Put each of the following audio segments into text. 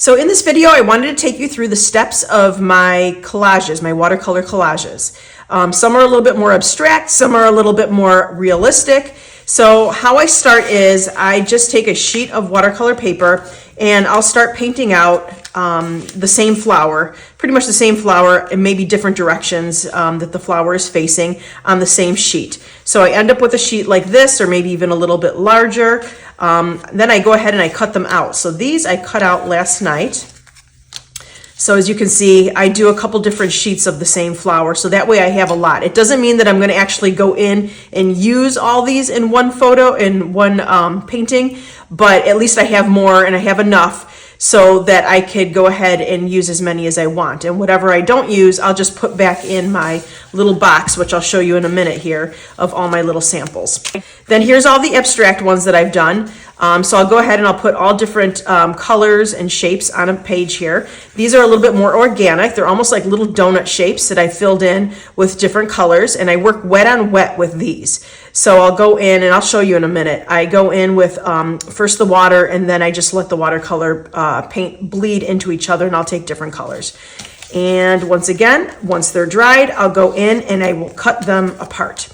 So in this video, I wanted to take you through the steps of my collages, my watercolor collages. Some are a little bit more abstract, some are a little bit more realistic. So how I start is I just take a sheet of watercolor paper and I'll start painting out the same flower, pretty much the same flower, and maybe different directions that the flower is facing on the same sheet. So I end up with a sheet like this, or maybe even a little bit larger. Then I go ahead and I cut them out. So these I cut out last night. So as you can see, I do a couple different sheets of the same flower, so that way I have a lot. It doesn't mean that I'm going to actually go in and use all these in one photo, in one painting, but at least I have more and I have enough so that I could go ahead and use as many as I want. And whatever I don't use, I'll just put back in my little box, which I'll show you in a minute here, of all my little samples. Then here's all the abstract ones that I've done. So I'll go ahead and I'll put all different colors and shapes on a page here. These are a little bit more organic. They're almost like little donut shapes that I filled in with different colors, and I work wet on wet with these. So I'll go in, and I'll show you in a minute. I go in with first the water, and then I just let the watercolor paint bleed into each other, and I'll take different colors. And once again, once they're dried, I'll go in and I will cut them apart.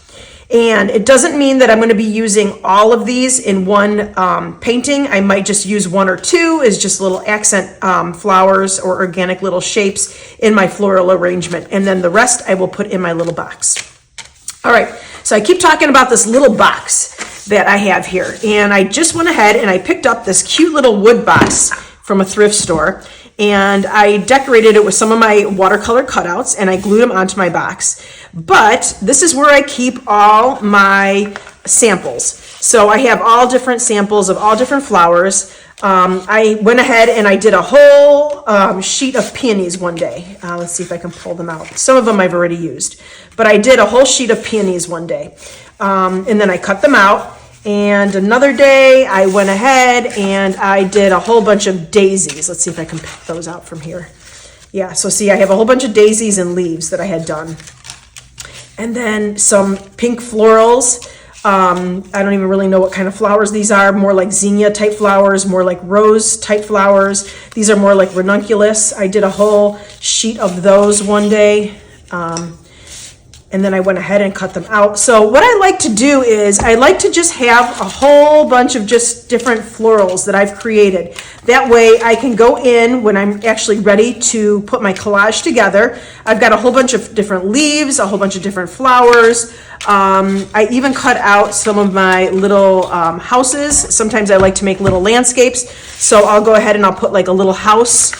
And it doesn't mean that I'm going to be using all of these in one painting. I might just use one or two as just little accent flowers or organic little shapes in my floral arrangement. And then the rest I will put in my little box. All right, so I keep talking about this little box that I have here. And I just went ahead and I picked up this cute little wood box from a thrift store. And I decorated it with some of my watercolor cutouts, and I glued them onto my box. But this is where I keep all my samples. So I have all different samples of all different flowers. I went ahead and I did a whole sheet of peonies one day. Let's see if I can pull them out. Some of them I've already used, but I did a whole sheet of peonies one day. And then I cut them out. And another day I went ahead and I did a whole bunch of daisies. Let's see if I can pick those out from here. Yeah, so see, I have a whole bunch of daisies and leaves that I had done. And then some pink florals. I don't even really know what kind of flowers these are. More like zinnia type flowers, more like rose type flowers. These are more like ranunculus. I did a whole sheet of those one day. And then I went ahead and cut them out. So what I like to do is I like to just have a whole bunch of just different florals that I've created. That way I can go in when I'm actually ready to put my collage together. I've got a whole bunch of different leaves, a whole bunch of different flowers. I even cut out some of my little houses. Sometimes I like to make little landscapes. So I'll go ahead and I'll put like a little house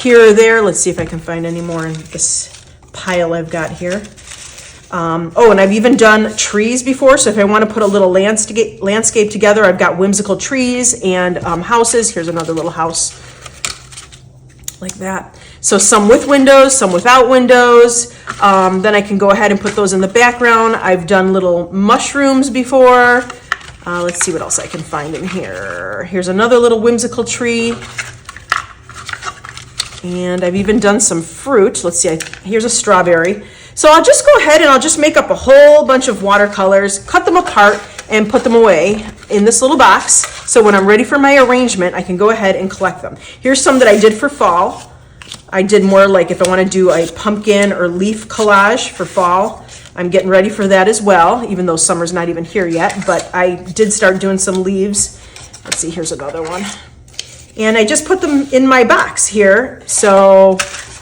here or there. Let's see if I can find any more in this pile I've got here. Oh, and I've even done trees before, so if I want to put a little landscape together, I've got whimsical trees and houses. Here's another little house like that. So some with windows, some without windows. Then I can go ahead and put those in the background. I've done little mushrooms before. Let's see what else I can find in here. Here's another little whimsical tree. And I've even done some fruit. Let's see, here's a strawberry. So I'll just go ahead and I'll just make up a whole bunch of watercolors, cut them apart, and put them away in this little box. So when I'm ready for my arrangement, I can go ahead and collect them. Here's some that I did for fall. I did more like if I want to do a pumpkin or leaf collage for fall. I'm getting ready for that as well, even though summer's not even here yet. But I did start doing some leaves. Let's see, here's another one. And I just put them in my box here. So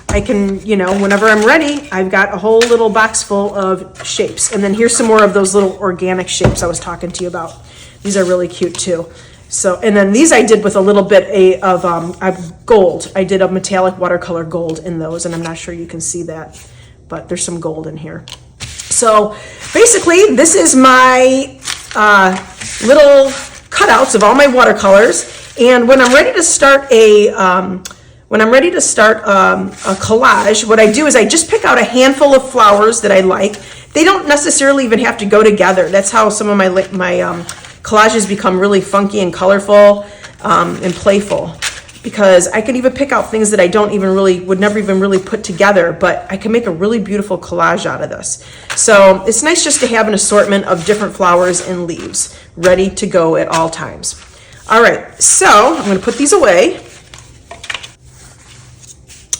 I can, whenever I'm ready, I've got a whole little box full of shapes. And then here's some more of those little organic shapes I was talking to you about. These are really cute too. So, and then these I did with a little bit of gold. I did a metallic watercolor gold in those, and I'm not sure you can see that, but there's some gold in here. So basically, this is my little cutouts of all my watercolors. And when I'm ready to start a collage, what I do is I just pick out a handful of flowers that I like. They don't necessarily even have to go together. That's how some of my collages become really funky and colorful and playful, because I can even pick out things that I would never even really put together, but I can make a really beautiful collage out of this. So it's nice just to have an assortment of different flowers and leaves ready to go at all times. All right, so I'm going to put these away.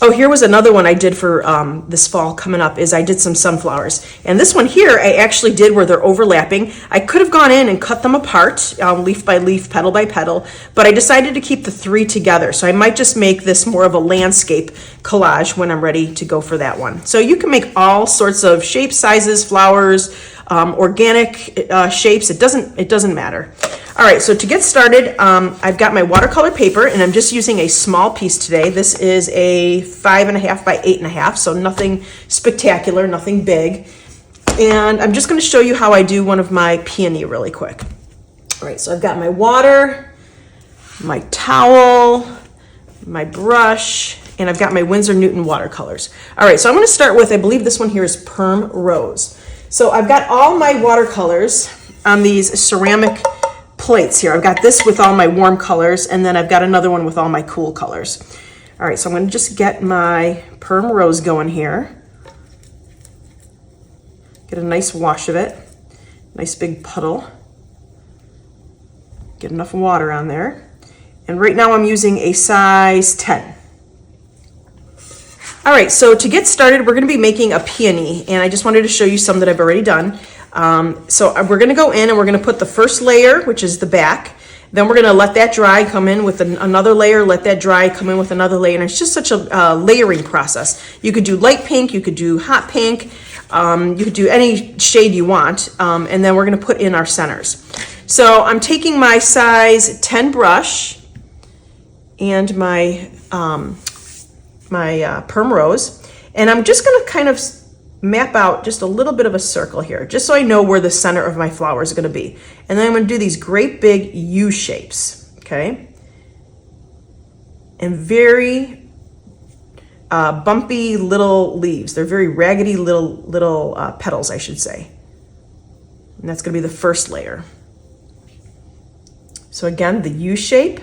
Oh, here was another one I did for this fall coming up, is I did some sunflowers. And this one here, I actually did where they're overlapping. I could have gone in and cut them apart, leaf by leaf, petal by petal, but I decided to keep the three together. So I might just make this more of a landscape collage when I'm ready to go for that one. So you can make all sorts of shapes, sizes, flowers, organic shapes. It doesn't matter. All right, so to get started, I've got my watercolor paper, and I'm just using a small piece today. This is a 5.5 by 8.5, so nothing spectacular, nothing big. And I'm just going to show you how I do one of my peony really quick. All right, so I've got my water, my towel, my brush, and I've got my Winsor and Newton watercolors. All right, so I'm going to start with, I believe this one here is Perm Rose. So I've got all my watercolors on these ceramic plates here. I've got this with all my warm colors, and then I've got another one with all my cool colors. All right, so I'm going to just get my Perm Rose going here. Get a nice wash of it. Nice big puddle. Get enough water on there. And right now I'm using a size 10. All right, so to get started, we're going to be making a peony, and I just wanted to show you some that I've already done. So we're going to go in and we're going to put the first layer, which is the back. Then we're going to let that dry, come in with another layer, let that dry, come in with another layer. And it's just such a layering process. You could do light pink, you could do hot pink, you could do any shade you want. And then we're going to put in our centers. So I'm taking my size 10 brush and my, Perm Rose, and I'm just going to kind of map out just a little bit of a circle here, just so I know where the center of my flower is going to be. And then I'm going to do these great big U shapes, okay? And very bumpy little leaves. They're very raggedy little petals, I should say. And that's going to be the first layer. So again, the U shape.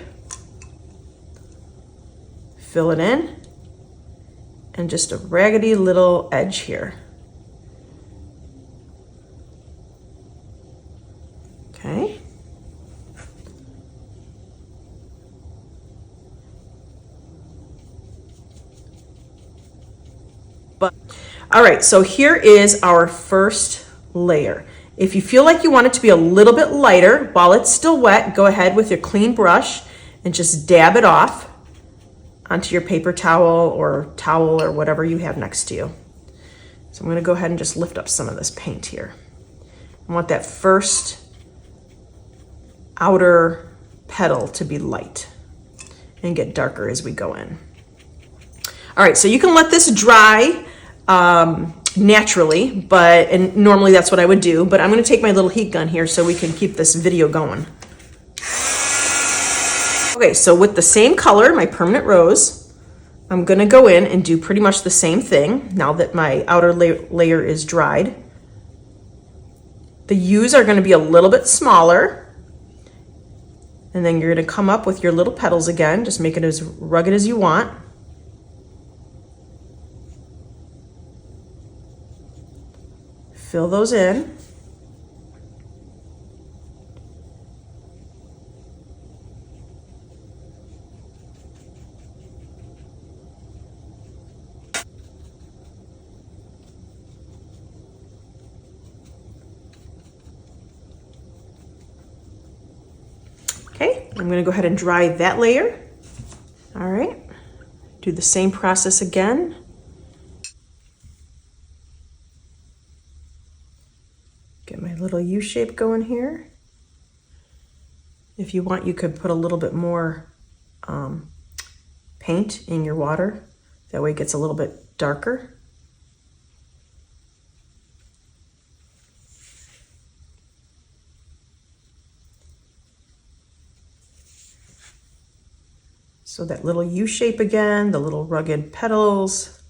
Fill it in. And just a raggedy little edge here. Okay. All right, so here is our first layer. If you feel like you want it to be a little bit lighter while it's still wet, go ahead with your clean brush and just dab it off onto your paper towel or whatever you have next to you. So I'm going to go ahead and just lift up some of this paint here. I want that first outer petal to be light and get darker as we go in. All right, so you can let this dry naturally, and normally that's what I would do, but I'm going to take my little heat gun here so we can keep this video going. Okay, so with the same color, my Permanent Rose, I'm going to go in and do pretty much the same thing now that my outer layer is dried. The U's are going to be a little bit smaller. And then you're going to come up with your little petals again. Just make it as rugged as you want. Fill those in. Okay, I'm going to go ahead and dry that layer. All right, do the same process again. Get my little U shape going here. If you want, you could put a little bit more paint in your water. That way it gets a little bit darker. So that little U shape again, the little rugged petals.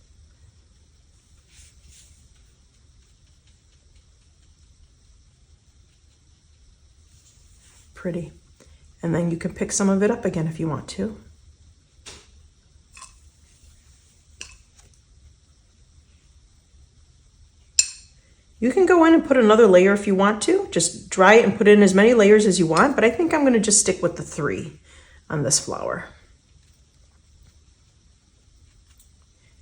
Pretty. And then you can pick some of it up again if you want to. You can go in and put another layer if you want to. Just dry it and put in as many layers as you want, but I think I'm going to just stick with the 3 on this flower.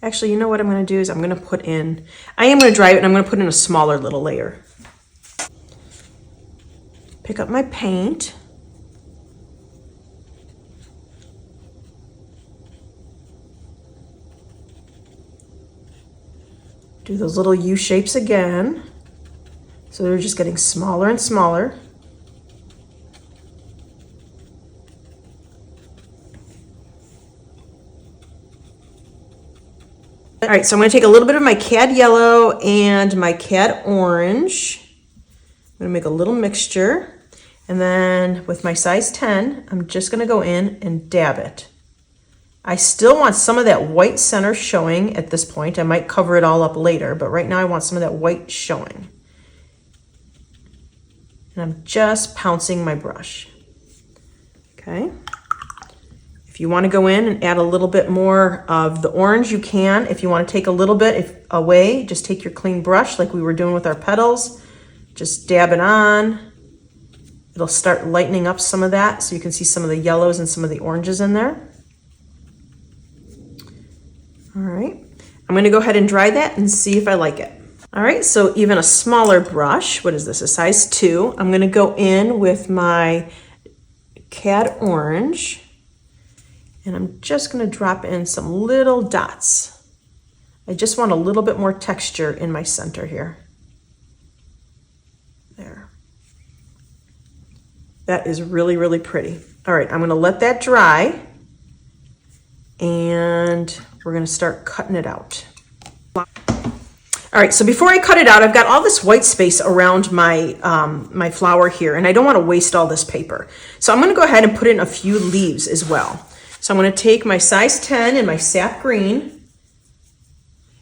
Actually, you know what I'm going to do is I'm going to put in, I am going to dry it and I'm going to put in a smaller little layer. Pick up my paint. Do those little U shapes again. So they're just getting smaller and smaller. All right, so I'm going to take a little bit of my cad yellow and my cad orange. I'm going to make a little mixture. And then with my size 10, I'm just going to go in and dab it. I still want some of that white center showing at this point. I might cover it all up later, but right now I want some of that white showing. And I'm just pouncing my brush. Okay. If you want to go in and add a little bit more of the orange, you can. If you want to take a little bit away, just take your clean brush like we were doing with our petals. Just dab it on. It'll start lightening up some of that so you can see some of the yellows and some of the oranges in there. All right, I'm going to go ahead and dry that and see if I like it. All right, so even a smaller brush, what is this, a size 2? I'm going to go in with my cad orange. And I'm just going to drop in some little dots. I just want a little bit more texture in my center here. There. That is really, really pretty. All right, I'm going to let that dry. And we're going to start cutting it out. All right, so before I cut it out, I've got all this white space around my, my flower here, and I don't want to waste all this paper. So I'm going to go ahead and put in a few leaves as well. So I'm going to take my size 10 and my sap green,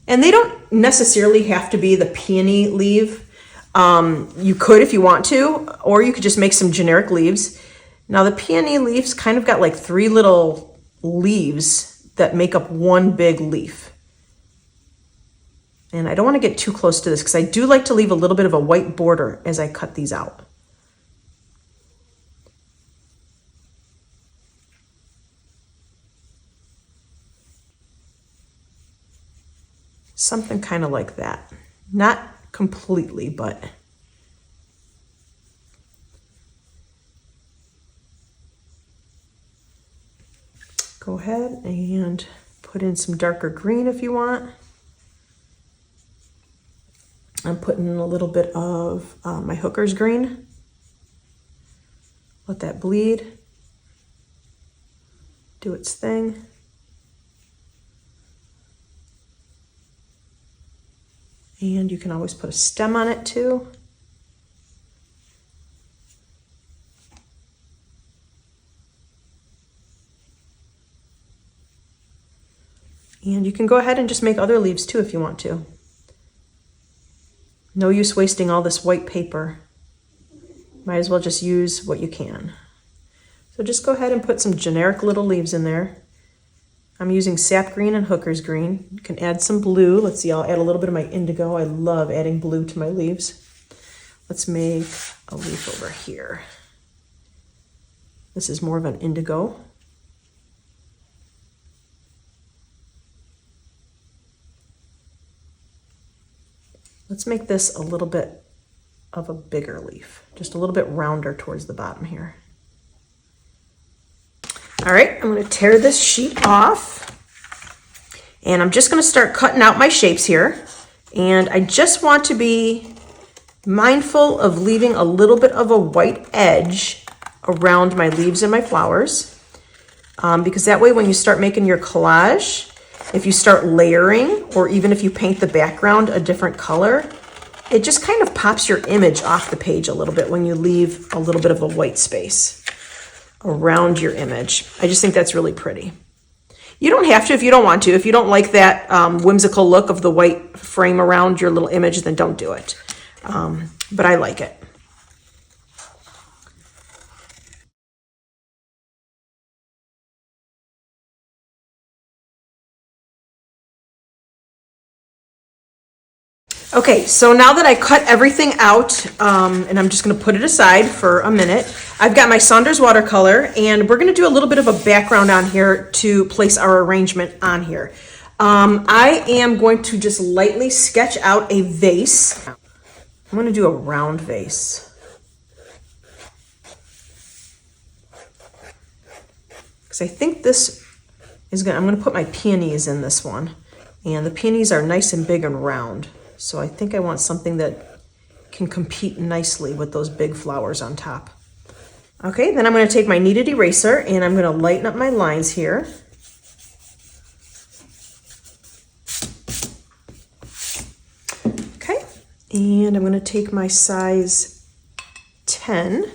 and they don't necessarily have to be the peony leaf. You could if you want to, or you could just make some generic leaves. Now the peony leaves kind of got like 3 little leaves that make up one big leaf. And I don't want to get too close to this because I do like to leave a little bit of a white border as I cut these out. Something kind of like that. Not completely, but go ahead and put in some darker green if you want. I'm putting in a little bit of my hooker's green. Let that bleed. Do its thing. And you can always put a stem on it too. And you can go ahead and just make other leaves too if you want to. No use wasting all this white paper. Might as well just use what you can. So just go ahead and put some generic little leaves in there. I'm using sap green and hooker's green. You can add some blue. Let's see, I'll add a little bit of my indigo. I love adding blue to my leaves. Let's make a leaf over here. This is more of an indigo. Let's make this a little bit of a bigger leaf, just a little bit rounder towards the bottom here. All right, I'm going to tear this sheet off, and I'm just going to start cutting out my shapes here. And I just want to be mindful of leaving a little bit of a white edge around my leaves and my flowers, because that way when you start making your collage, if you start layering, or even if you paint the background a different color, it just kind of pops your image off the page a little bit when you leave a little bit of a white space around your image. I just think that's really pretty. You don't have to if you don't want to. If you don't like that whimsical look of the white frame around your little image, then don't do it. But I like it. Okay, so now that I cut everything out, and I'm just going to put it aside for a minute, I've got my Saunders watercolor, and we're going to do a little bit of a background on here to place our arrangement on here. I am going to just lightly sketch out a vase. I'm going to do a round vase. Because I think this is I'm going to put my peonies in this one. And the peonies are nice and big and round. So I think I want something that can compete nicely with those big flowers on top. Okay, then I'm going to take my kneaded eraser and I'm going to lighten up my lines here. Okay, and I'm going to take my size 10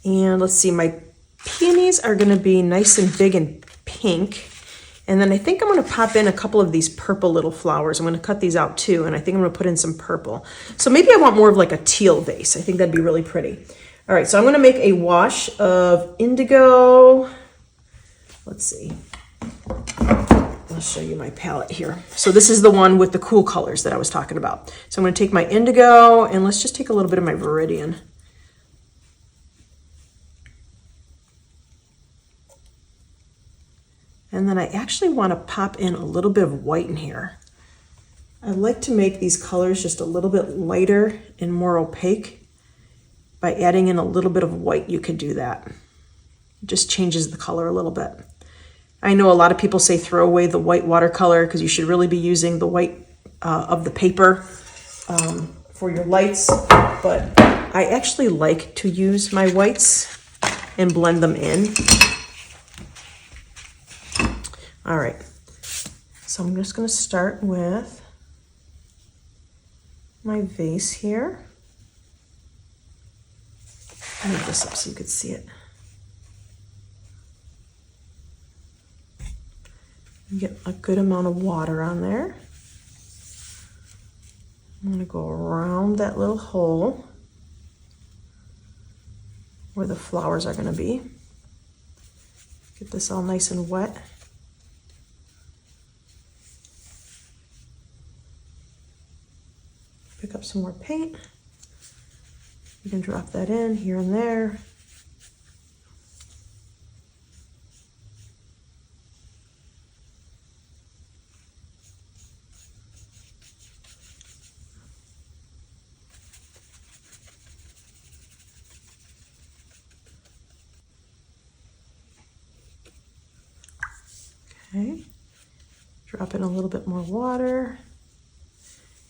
and let's see, my peonies are going to be nice and big and pink. And then I think I'm going to pop in a couple of these purple little flowers. I'm going to cut these out too, and I think I'm going to put in some purple. So maybe I want more of like a teal vase. I think that'd be really pretty. All right, so I'm going to make a wash of indigo. Let's see. I'll show you my palette here. So this is the one with the cool colors that I was talking about. So I'm going to take my indigo, and let's just take a little bit of my Viridian. And then I actually want to pop in a little bit of white in here. I like to make these colors just a little bit lighter and more opaque. By adding in a little bit of white, you could do that. It just changes the color a little bit. I know a lot of people say throw away the white watercolor because you should really be using the white of the paper for your lights. But I actually like to use my whites and blend them in. All right, so I'm just going to start with my vase here. Move this up so you could see it. Get a good amount of water on there. I'm going to go around that little hole where the flowers are going to be. Get this all nice and wet. Pick up some more paint. You can drop that in here and there. Okay, drop in a little bit more water.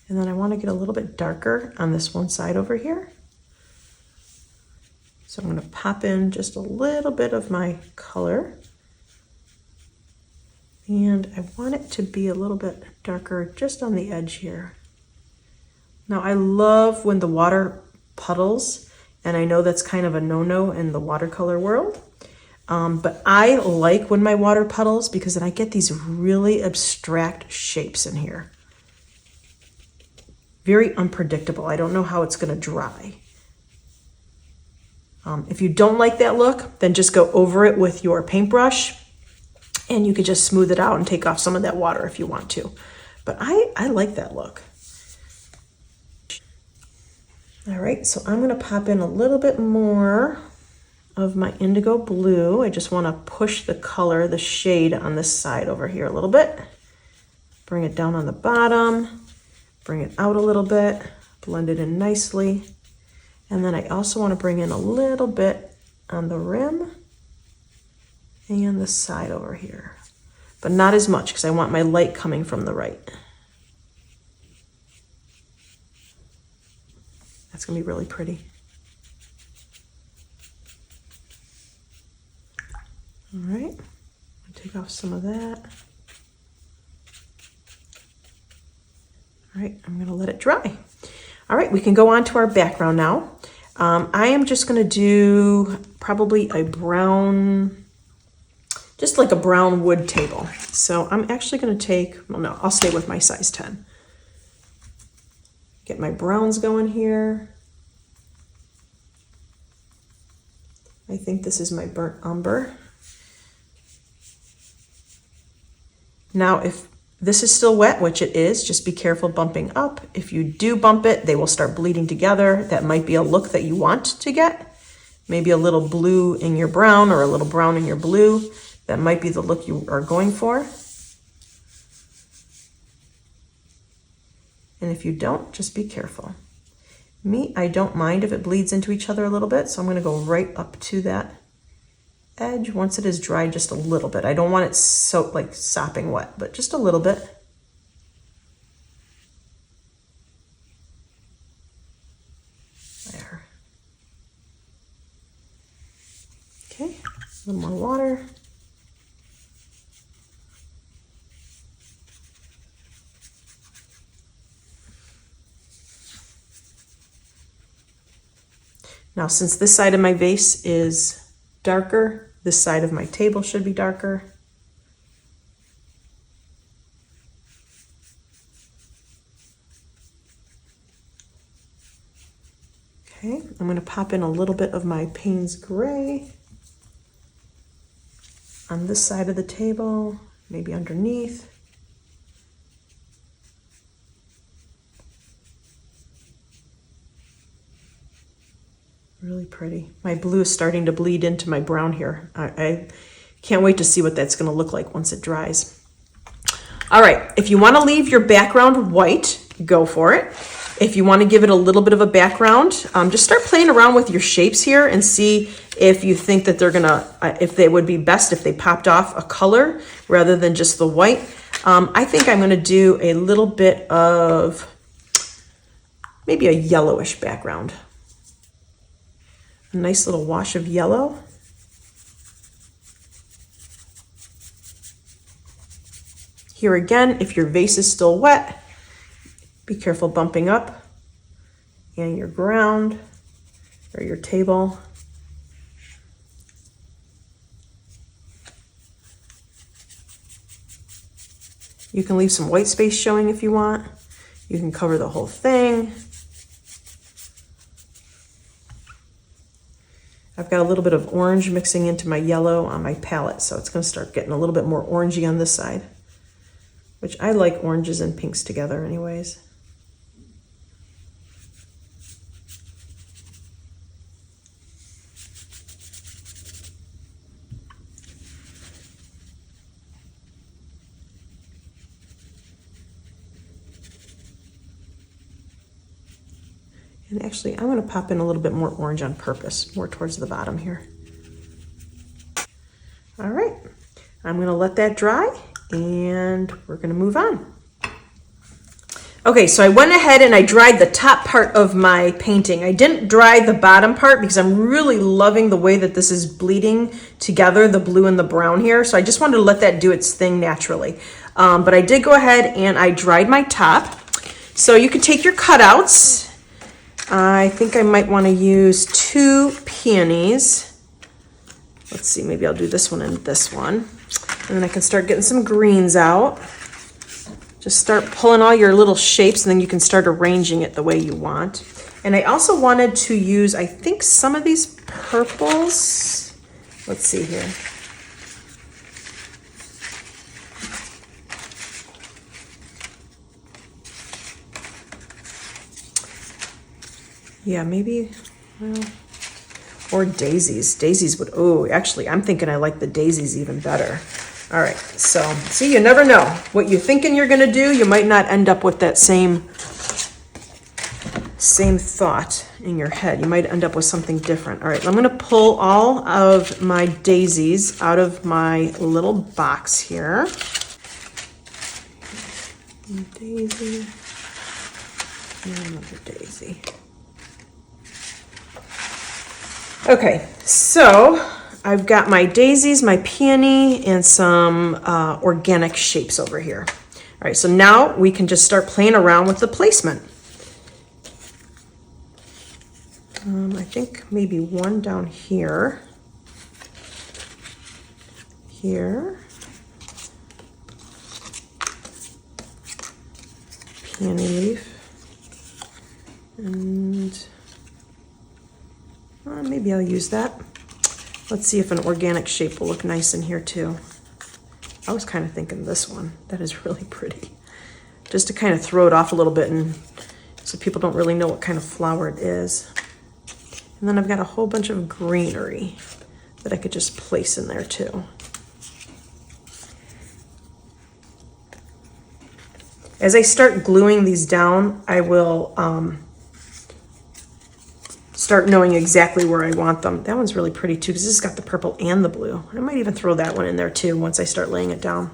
And then I want to get a little bit darker on this one side over here. So I'm going to pop in just a little bit of my color. And I want it to be a little bit darker just on the edge here. Now I love when the water puddles, and I know that's kind of a no-no in the watercolor world. But I like when my water puddles because then I get these really abstract shapes in here. Very unpredictable. I don't know how it's going to dry. If you don't like that look, then just go over it with your paintbrush and you could just smooth it out and take off some of that water if you want to. But I like that look. All right, so I'm going to pop in a little bit more of my indigo blue. I just want to push the color, the shade on this side over here a little bit. Bring it down on the bottom. Bring it out a little bit, blend it in nicely. And then I also want to bring in a little bit on the rim and the side over here, but not as much because I want my light coming from the right. That's going to be really pretty. All right, I'll take off some of that. All right, I'm gonna let it dry. All right, we can go on to our background now. I am just gonna do probably a brown, just like a brown wood table. So I'm actually gonna take, well no, I'll stay with my size 10. Get my browns going here. I think this is my burnt umber. Now, if this is still wet, which it is, just be careful bumping up. If you do bump it, they will start bleeding together. That might be a look that you want to get. Maybe a little blue in your brown or a little brown in your blue. That might be the look you are going for. And if you don't, just be careful. Me, I don't mind if it bleeds into each other a little bit, so I'm gonna go right up to that edge once it is dry, just a little bit. I don't want it so like sopping wet, but just a little bit. There. Okay, a little more water. Now, since this side of my vase is darker, this side of my table should be darker. Okay, I'm going to pop in a little bit of my Payne's Gray on this side of the table, maybe underneath. Really pretty. My blue is starting to bleed into my brown here. I can't wait to see what that's going to look like once it dries. All right, if you want to leave your background white, go for it. If you want to give it a little bit of a background, just start playing around with your shapes here and see if you think that they're gonna, if they would be best if they popped off a color rather than just the white. I think I'm gonna do a little bit of maybe a yellowish background. A nice little wash of yellow. Here again, if your vase is still wet, be careful bumping up, and your ground or your table. You can leave some white space showing if you want. You can cover the whole thing. I've got a little bit of orange mixing into my yellow on my palette, so it's going to start getting a little bit more orangey on this side, which I like oranges and pinks together anyways. And actually, I'm going to pop in a little bit more orange on purpose, more towards the bottom here. All right, I'm going to let that dry and we're going to move on. Okay, so I went ahead and I dried the top part of my painting. I didn't dry the bottom part because I'm really loving the way that this is bleeding together, the blue and the brown here. So I just wanted to let that do its thing naturally. But I did go ahead and I dried my top. So you can take your cutouts. I think I might want to use 2 peonies. Let's see, maybe I'll do this one and this one. And then I can start getting some greens out. Just start pulling all your little shapes and then you can start arranging it the way you want. And I also wanted to use, I think, some of these purples. Let's see here. Yeah, maybe, well, or daisies. Daisies would, oh, actually, I'm thinking I like the daisies even better. All right, so see, you never know. What you're thinking you're gonna do, you might not end up with that same thought in your head. You might end up with something different. All right, I'm gonna pull all of my daisies out of my little box here. Daisy, and another daisy. Okay, so I've got my daisies, my peony, and some organic shapes over here. All right, so now we can just start playing around with the placement. I think maybe one down here. Here. Peony leaf. And maybe I'll use that. Let's see if an organic shape will look nice in here too. I was kind of thinking this one. That is really pretty. Just to kind of throw it off a little bit and so people don't really know what kind of flower it is. And then I've got a whole bunch of greenery that I could just place in there too. As I start gluing these down, I will start knowing exactly where I want them. That one's really pretty too, because this has got the purple and the blue. I might even throw that one in there too once I start laying it down.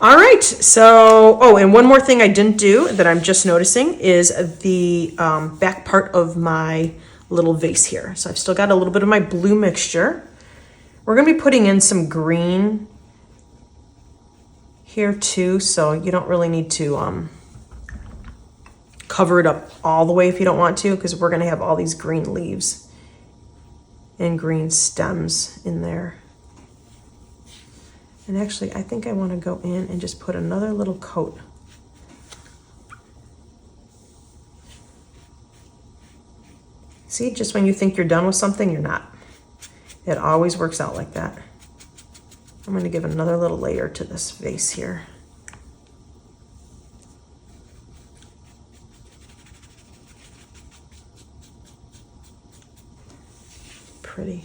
All right, so, oh, and one more thing I didn't do that I'm just noticing is the back part of my little vase here. So I've still got a little bit of my blue mixture. We're gonna be putting in some green here too, so you don't really need to cover it up all the way if you don't want to, because we're gonna have all these green leaves and green stems in there. And actually, I think I want to go in and just put another little coat. See, just when you think you're done with something, you're not. It always works out like that. I'm going to give another little layer to this vase here. Pretty.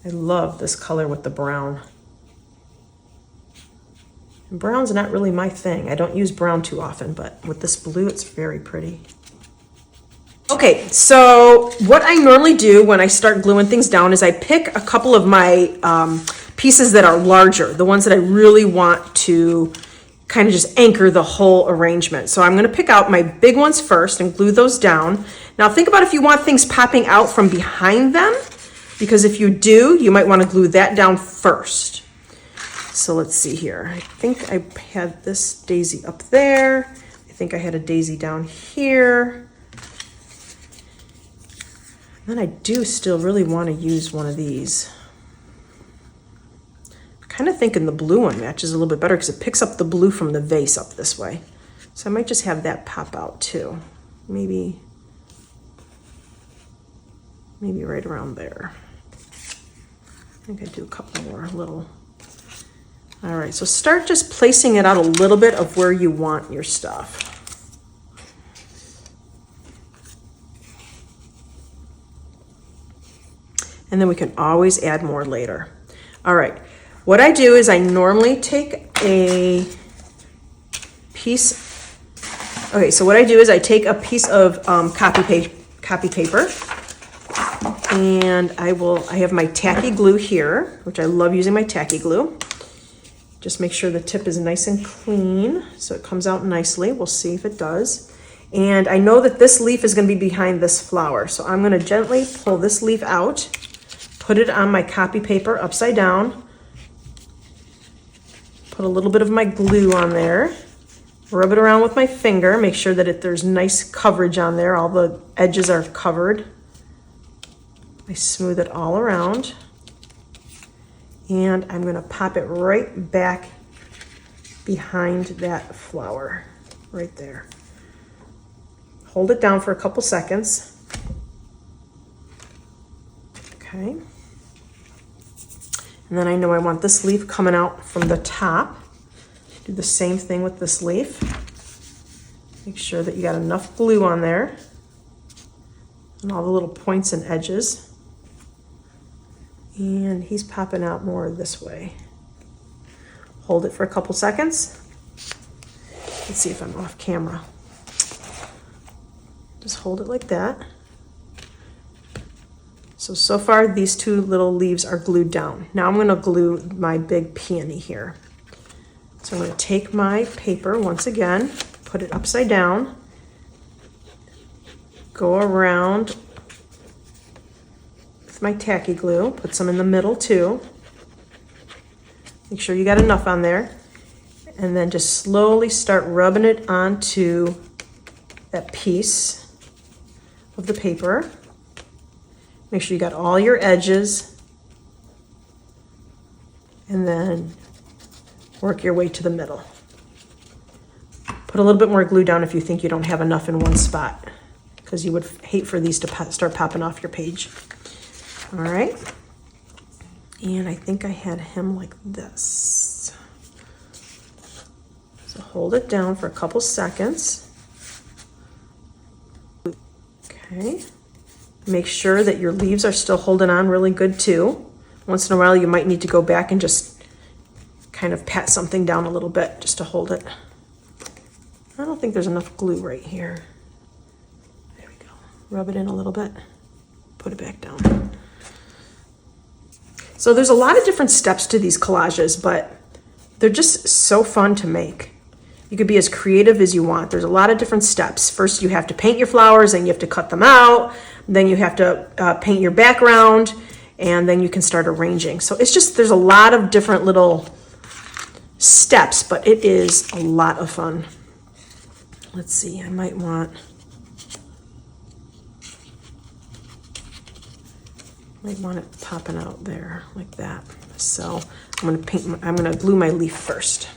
I love this color with the brown. And brown's not really my thing. I don't use brown too often, but with this blue, it's very pretty. Okay, so what I normally do when I start gluing things down is I pick a couple of my pieces that are larger, the ones that I really want to kind of just anchor the whole arrangement. So I'm gonna pick out my big ones first and glue those down. Now think about if you want things popping out from behind them, because if you do, you might want to glue that down first. So let's see here. I think I had this daisy up there. I think I had a daisy down here. And then I do still really want to use one of these. I'm kind of thinking the blue one matches a little bit better because it picks up the blue from the vase up this way. So I might just have that pop out too. Maybe right around there. I think I do a couple more little. All right, so start just placing it out a little bit of where you want your stuff. And then we can always add more later. All right, what I do is I normally take a piece. Okay, so what I do is I take a piece of copy paper. And I have my tacky glue here, which I love using my tacky glue. Just make sure the tip is nice and clean so it comes out nicely. We'll see if it does. And I know that this leaf is going to be behind this flower, so I'm going to gently pull this leaf out, put it on my copy paper upside down, put a little bit of my glue on there, rub it around with my finger, make sure that there's nice coverage on there, all the edges are covered. I smooth it all around, and I'm going to pop it right back behind that flower, right there. Hold it down for a couple seconds. Okay. And then I know I want this leaf coming out from the top. Do the same thing with this leaf. Make sure that you got enough glue on there and all the little points and edges. And he's popping out more this way. Hold it for a couple seconds. Let's see if I'm off camera. Just hold it like that. So far these two little leaves are glued down. Now I'm going to glue my big peony here. So I'm going to take my paper once again, put it upside down, go around with my tacky glue, put some in the middle too. Make sure you got enough on there. And then just slowly start rubbing it onto that piece of the paper. Make sure you got all your edges. And then work your way to the middle. Put a little bit more glue down if you think you don't have enough in one spot, because you would hate for these to start popping off your page. All right. And I think I had him like this. So hold it down for a couple seconds. Okay. Make sure that your leaves are still holding on really good too. Once in a while you might need to go back and just kind of pat something down a little bit just to hold it. I don't think there's enough glue right here. There we go. Rub it in a little bit, put it back down. So there's a lot of different steps to these collages, but they're just so fun to make. You could be as creative as you want. There's a lot of different steps. First, you have to paint your flowers, and you have to cut them out. Then you have to paint your background, and then you can start arranging. So it's just, there's a lot of different little steps, but it is a lot of fun. Let's see, I might want it popping out there like that. So I'm gonna glue my leaf first.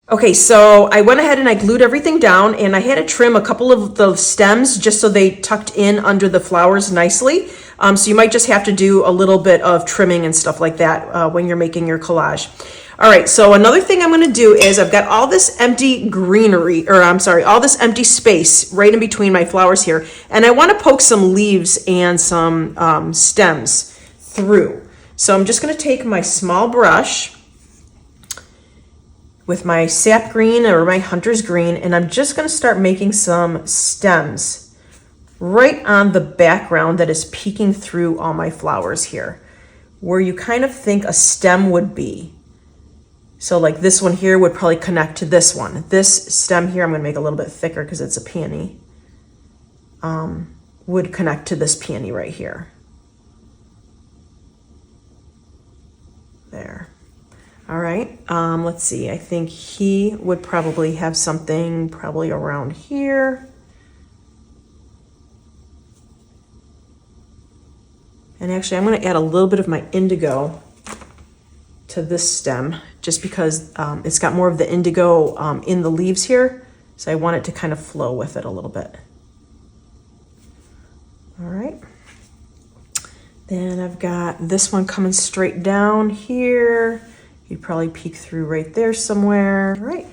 Okay, so I went ahead and I glued everything down, and I had to trim a couple of the stems just so they tucked in under the flowers nicely. So you might just have to do a little bit of trimming and stuff like that when you're making your collage. All right, so another thing I'm gonna do is I've got all this empty greenery, or I'm sorry, all this empty space right in between my flowers here, and I wanna poke some leaves and some stems through. So I'm just gonna take my small brush with my sap green or my hunter's green, and I'm just gonna start making some stems right on the background that is peeking through all my flowers here, where you kind of think a stem would be. So like this one here would probably connect to this one. This stem here, I'm gonna make a little bit thicker because it's a peony, would connect to this peony right here. There. All right, let's see, I think he would probably have something probably around here. And actually, I'm gonna add a little bit of my indigo to this stem, just because it's got more of the indigo in the leaves here. So I want it to kind of flow with it a little bit. All right. Then I've got this one coming straight down here. You'd probably peek through right there somewhere. All right,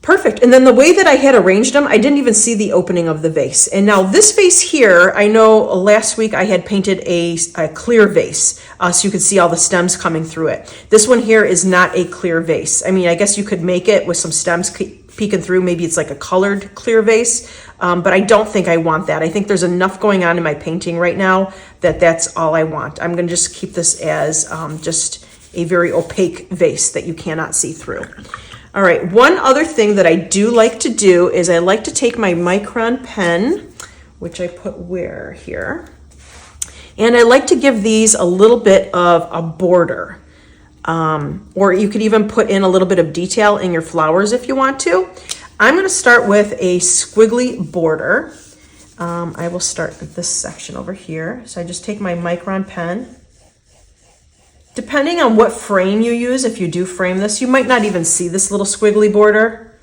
perfect. And then the way that I had arranged them, I didn't even see the opening of the vase. And now this vase here, I know last week I had painted a clear vase, so you could see all the stems coming through it. This one here is not a clear vase. I mean, I guess you could make it with some stems peeking through. Maybe it's like a colored clear vase, but I don't think I want that. I think there's enough going on in my painting right now that that's all I want. I'm gonna just keep this as just a very opaque vase that you cannot see through. All right, one other thing that I do like to do is I like to take my micron pen, which I put where here, and I like to give these a little bit of a border. Or you could even put in a little bit of detail in your flowers if you want to. I'm gonna start with a squiggly border. I will start with this section over here. So I just take my micron pen. Depending on what frame you use, if you do frame this, you might not even see this little squiggly border.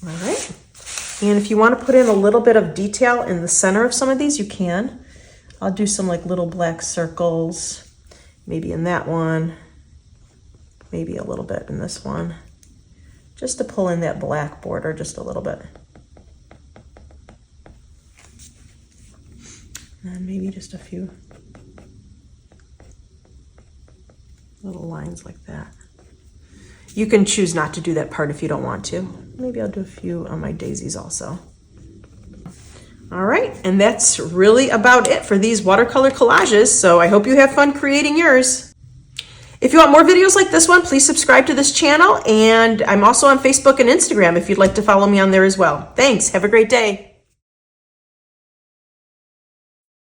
All right. And if you want to put in a little bit of detail in the center of some of these, you can. I'll do some like little black circles. Maybe in that one, maybe a little bit in this one, just to pull in that black border just a little bit. And maybe just a few little lines like that. You can choose not to do that part if you don't want to. Maybe I'll do a few on my daisies also. All right, and that's really about it for these watercolor collages, so I hope you have fun creating yours. If you want more videos like this one, please subscribe to this channel, and I'm also on Facebook and Instagram if you'd like to follow me on there as well. Thanks, have a great day.